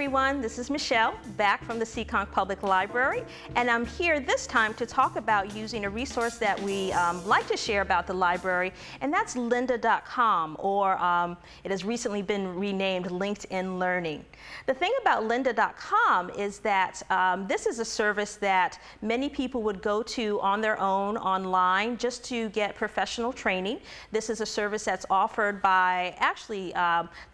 everyone, this is Michelle, back from the Seekonk Public Library, and I'm here this time to talk about using a resource that we like to share about the library, and that's lynda.com, or it has recently been renamed LinkedIn Learning. The thing about lynda.com is that this is a service that many people would go to on their own online just to get professional training. This is a service that's offered by actually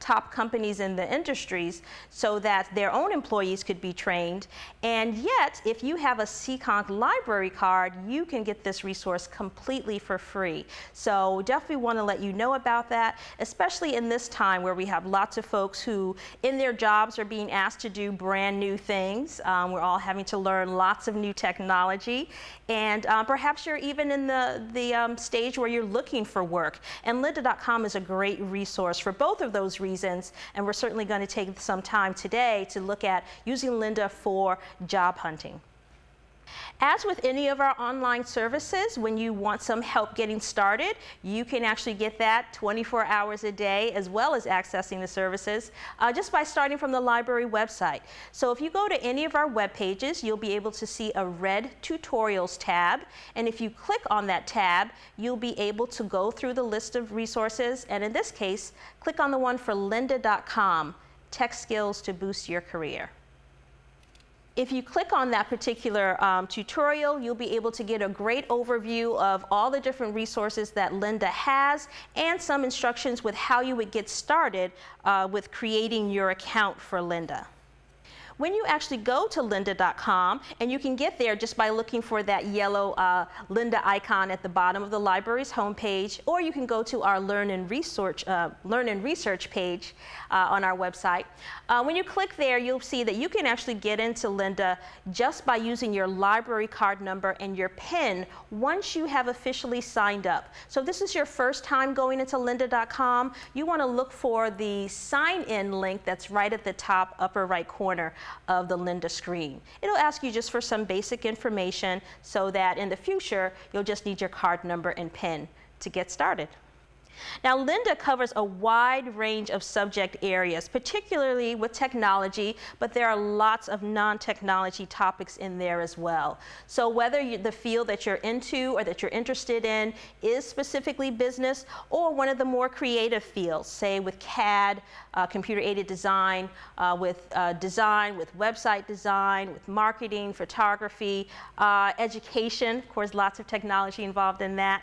top companies in the industries so that their own employees could be trained. And yet, if you have a Seekonk library card, you can get this resource completely for free. So definitely want to let you know about that, especially in this time where we have lots of folks who in their jobs are being asked to do brand new things. We're all having to learn lots of new technology, and perhaps you're even in the stage where you're looking for work. And lynda.com is a great resource for both of those reasons, and we're certainly going to take some time today to look at using Lynda for job hunting. As with any of our online services, when you want some help getting started, you can actually get that 24 hours a day, as well as accessing the services, just by starting from the library website. So if you go to any of our web pages, you'll be able to see a red Tutorials tab, and if you click on that tab, you'll be able to go through the list of resources, and in this case, click on the one for lynda.com, Tech Skills to Boost Your Career. If you click on that particular tutorial, you'll be able to get a great overview of all the different resources that Lynda has and some instructions with how you would get started with creating your account for Lynda. When you actually go to lynda.com, and you can get there just by looking for that yellow Lynda icon at the bottom of the library's homepage, or you can go to our Learn and Research page on our website. When you click there, you'll see that you can actually get into Lynda just by using your library card number and your PIN once you have officially signed up. So if this is your first time going into lynda.com, you want to look for the sign-in link that's right at the top upper right corner of the Lynda screen. It'll ask you just for some basic information so that in the future you'll just need your card number and PIN to get started. Now, Lynda covers a wide range of subject areas, particularly with technology, but there are lots of non-technology topics in there as well. So whether the field that you're into or that you're interested in is specifically business, or one of the more creative fields, say with CAD, computer-aided design, with website design, with marketing, photography, education, of course, lots of technology involved in that.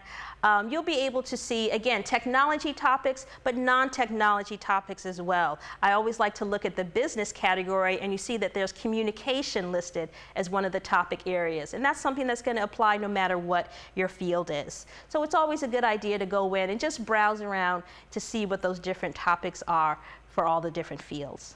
You'll be able to see, again, technology topics, but non-technology topics as well. I always like to look at the business category, and you see that there's communication listed as one of the topic areas. And that's something that's going to apply no matter what your field is. So it's always a good idea to go in and just browse around to see what those different topics are for all the different fields.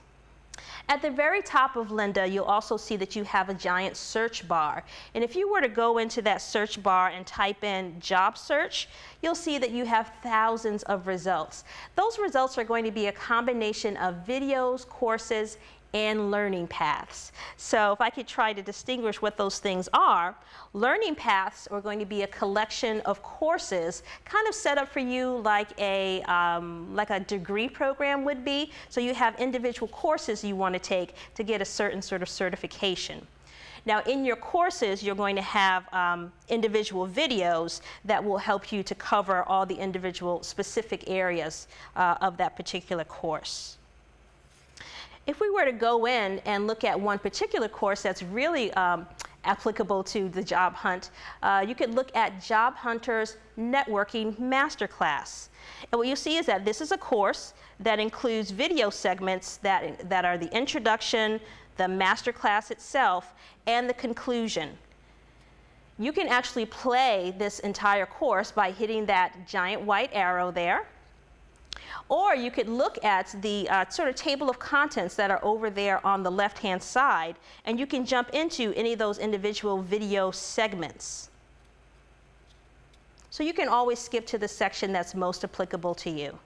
At the very top of Lynda, you'll also see that you have a giant search bar. And if you were to go into that search bar and type in job search, you'll see that you have thousands of results. Those results are going to be a combination of videos, courses, and learning paths. So if I could try to distinguish what those things are, learning paths are going to be a collection of courses kind of set up for you like a degree program would be. So you have individual courses you want to take to get a certain sort of certification. Now, in your courses, you're going to have individual videos that will help you to cover all the individual specific areas of that particular course. If we were to go in and look at one particular course that's really applicable to the job hunt, you could look at Job Hunter's Networking Masterclass. And what you'll see is that this is a course that includes video segments that are the introduction, the masterclass itself, and the conclusion. You can actually play this entire course by hitting that giant white arrow there. Or you could look at the sort of table of contents that are over there on the left-hand side, and you can jump into any of those individual video segments. So you can always skip to the section that's most applicable to you.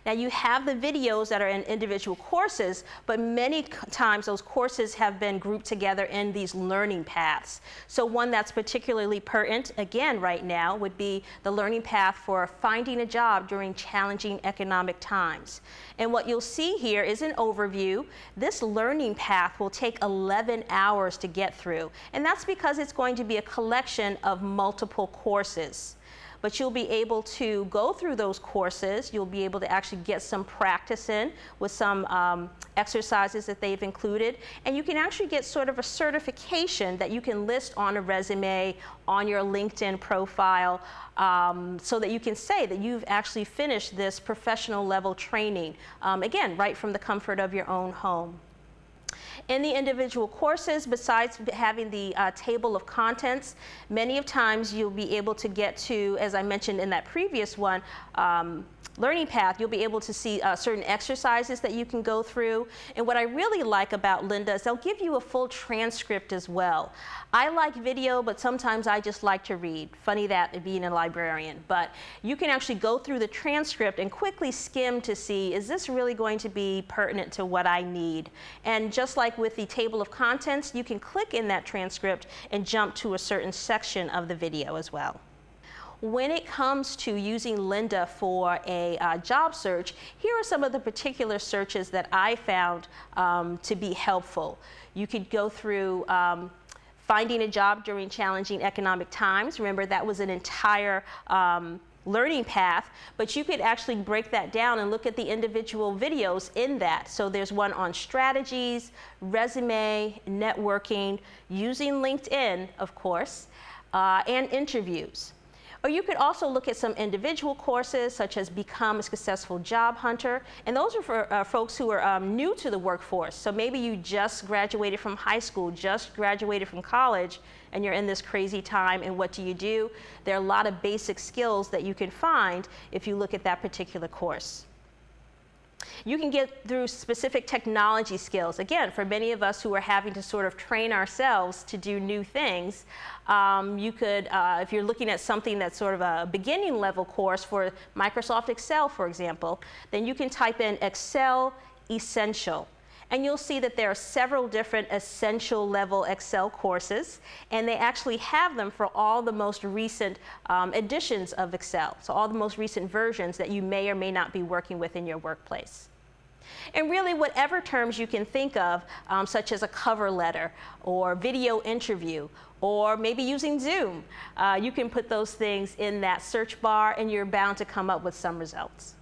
Now you have the videos that are in individual courses, but many times those courses have been grouped together in these learning paths. So one that's particularly pertinent, again, right now would be the learning path for finding a job during challenging economic times. And what you'll see here is an overview. This learning path will take 11 hours to get through, and that's because it's going to be a collection of multiple courses. But you'll be able to go through those courses. You'll be able to actually get some practice in with some exercises that they've included. And you can actually get sort of a certification that you can list on a resume, on your LinkedIn profile, so that you can say that you've actually finished this professional level training, again, right from the comfort of your own home. In the individual courses, besides having the table of contents, many of times you'll be able to get to, as I mentioned in that previous one, learning path, you'll be able to see certain exercises that you can go through. And what I really like about Lynda is they'll give you a full transcript as well. I like video, but sometimes I just like to read. Funny that, being a librarian. But you can actually go through the transcript and quickly skim to see, is this really going to be pertinent to what I need? And just like with the table of contents, you can click in that transcript and jump to a certain section of the video as well. When it comes to using Lynda for a job search, here are some of the particular searches that I found to be helpful. You could go through finding a job during challenging economic times. Remember, that was an entire learning path, but you could actually break that down and look at the individual videos in that. So there's one on strategies, resume, networking, using LinkedIn, of course, and interviews. Or you could also look at some individual courses such as Become a Successful Job Hunter, and those are for folks who are new to the workforce. So maybe you just graduated from high school, just graduated from college, and you're in this crazy time, and what do? There are a lot of basic skills that you can find if you look at that particular course. You can get through specific technology skills. Again, for many of us who are having to sort of train ourselves to do new things, you could, if you're looking at something that's sort of a beginning level course for Microsoft Excel, for example, then you can type in Excel Essential. And you'll see that there are several different essential level Excel courses, and they actually have them for all the most recent editions of Excel, so all the most recent versions that you may or may not be working with in your workplace. And really, whatever terms you can think of, such as a cover letter or video interview, or maybe using Zoom, you can put those things in that search bar and you're bound to come up with some results.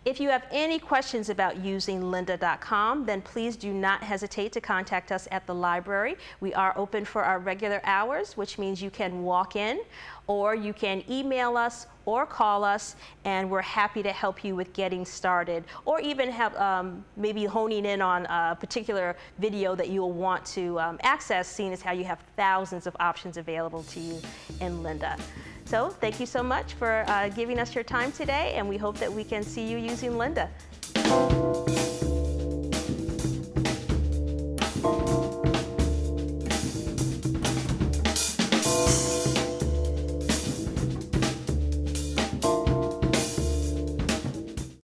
If you have any questions about using Lynda.com, then please do not hesitate to contact us at the library. We are open for our regular hours, which means you can walk in, or you can email us or call us, and we're happy to help you with getting started, or even have maybe honing in on a particular video that you'll want to access, seeing as how you have thousands of options available to you in Lynda. So thank you so much for giving us your time today, and we hope that we can see you using Lynda.